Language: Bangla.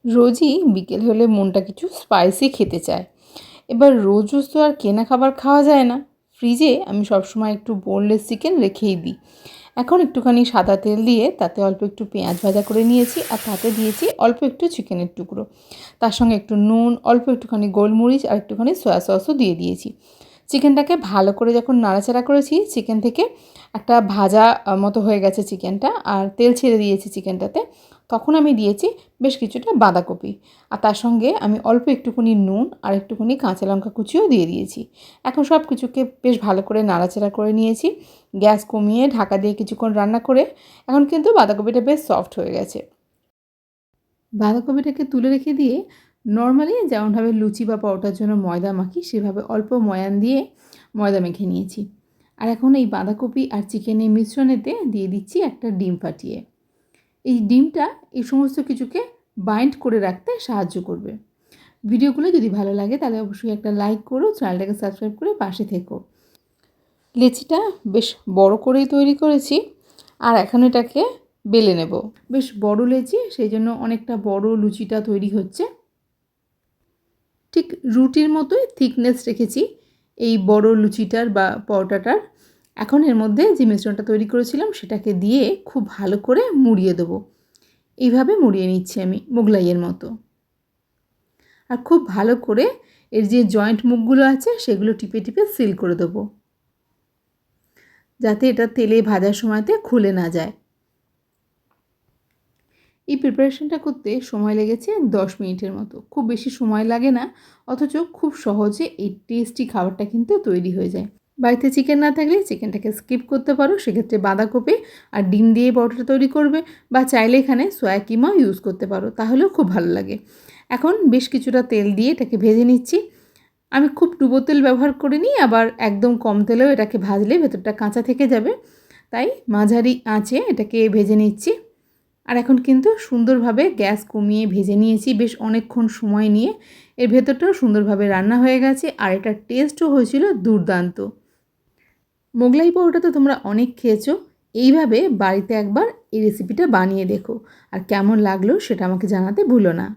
রোজই বিকেল হলে মনটা কিছু স্পাইসি খেতে চায়। এবার রোজ রোজ তো আর কেনা খাবার খাওয়া যায় না। ফ্রিজে আমি সবসময় একটু বোনলেস চিকেন রেখেই দিই। এখন একটুখানি সাদা তেল দিয়ে তাতে অল্প একটু পেঁয়াজ ভাজা করে নিয়েছি, আর তাতে দিয়েছি অল্প একটু চিকেনের টুকরো। তার সঙ্গে একটু নুন, অল্প একটুখানি গোলমরিচ আর একটুখানি সয়া সসও দিয়ে দিয়েছি। চিকেনটাকে ভালো করে যখন নাড়াচাড়া করেছি, চিকেন থেকে একটা ভাজা মতো হয়ে গেছে চিকেনটা, আর তেল ছেড়ে দিয়েছি চিকেনটাতে। তখন আমি দিয়েছি বেশ কিছুটা বাঁধাকপি, আর তার সঙ্গে আমি অল্প একটুখানি নুন আর একটুখানি কাঁচা লঙ্কা কুচিও দিয়ে দিয়েছি। এখন সব কিছুকে বেশ ভালো করে নাড়াচাড়া করে নিয়েছি। গ্যাস কমিয়ে ঢাকা দিয়ে কিছুক্ষণ রান্না করে এখন কিন্তু বাঁধাকপিটা বেশ সফট হয়ে গেছে। বাঁধাকপিটাকে তুলে রেখে দিয়ে নর্মালি যেমনভাবে লুচি বা পরোটার জন্য ময়দা মাখি, সেভাবে অল্প ময়ান দিয়ে ময়দা মেখে নিয়েছি। আর এখন এই বাঁধাকপি আর চিকেনের মিশ্রণেতে দিয়ে দিচ্ছি একটা ডিম ফাটিয়ে। এই ডিমটা এই সমস্ত কিছুকে বাইন্ড করে রাখতে সাহায্য করবে। ভিডিওগুলো যদি ভালো লাগে তাহলে অবশ্যই একটা লাইক করো, চ্যানেলটাকে সাবস্ক্রাইব করে পাশে থেকো। লেচিটা বেশ বড় করেই তৈরি করেছি, আর এখন এটাকে বেলে নেব। বেশ বড় লেচি, সেই জন্য অনেকটা বড় লুচিটা তৈরি হচ্ছে। ঠিক রুটির মতোই থিকনেস রেখেছি এই বড় লুচিটার বা পরোটাটার। এখন এর মধ্যে যে মিশ্রণটা তৈরি করেছিলাম সেটাকে দিয়ে খুব ভালো করে মুড়িয়ে দেবো। এইভাবে মুড়িয়ে নিচ্ছি আমি মোগলাইয়ের মতো। আর খুব ভালো করে এর যে জয়েন্ট মুখগুলো আছে সেগুলো টিপে টিপে সিল করে দেবো, যাতে এটা তেলে ভাজার সময়তে খুলে না যায়। এই প্রিপারেশনটা করতে সময় লেগেছে 10 মিনিটের মতো। খুব বেশি সময় লাগে না, অথচ খুব সহজে এই টেস্টি খাবারটা কিন্তু তৈরি হয়ে যায়। বাড়িতে চিকেন না থাকলে চিকেনটাকে স্কিপ করতে পারো, সেক্ষেত্রে বাঁধাকপি আর ডিম দিয়ে পরোটা তৈরি করবে, বা চাইলে এখানে সয়া কিমাও ইউজ করতে পারো, তাহলেও খুব ভালো লাগে। এখন বেশ কিছুটা তেল দিয়ে এটাকে ভেজে নিচ্ছি। আমি খুব ডুবো তেল ব্যবহার করিনি, আবার একদম কম তেলেও এটাকে ভাজলে ভেতরটা কাঁচা থেকে যাবে, তাই মাঝারি আঁচে এটাকে ভেজে নিচ্ছি। আর এখন কিন্তু সুন্দরভাবে গ্যাস কমিয়ে ভেজে নিয়েছি বেশ অনেকক্ষণ সময় নিয়ে। এর ভেতরটাও সুন্দরভাবে রান্না হয়ে গেছে, আর এটার টেস্টও হয়েছিল দুর্দান্ত। মোগলাই পরোটা তো তোমরা অনেক খেয়েছো, এইভাবে বাড়িতে একবার এই রেসিপিটা বানিয়ে দেখো, আর কেমন লাগলো সেটা আমাকে জানাতে ভুলো না।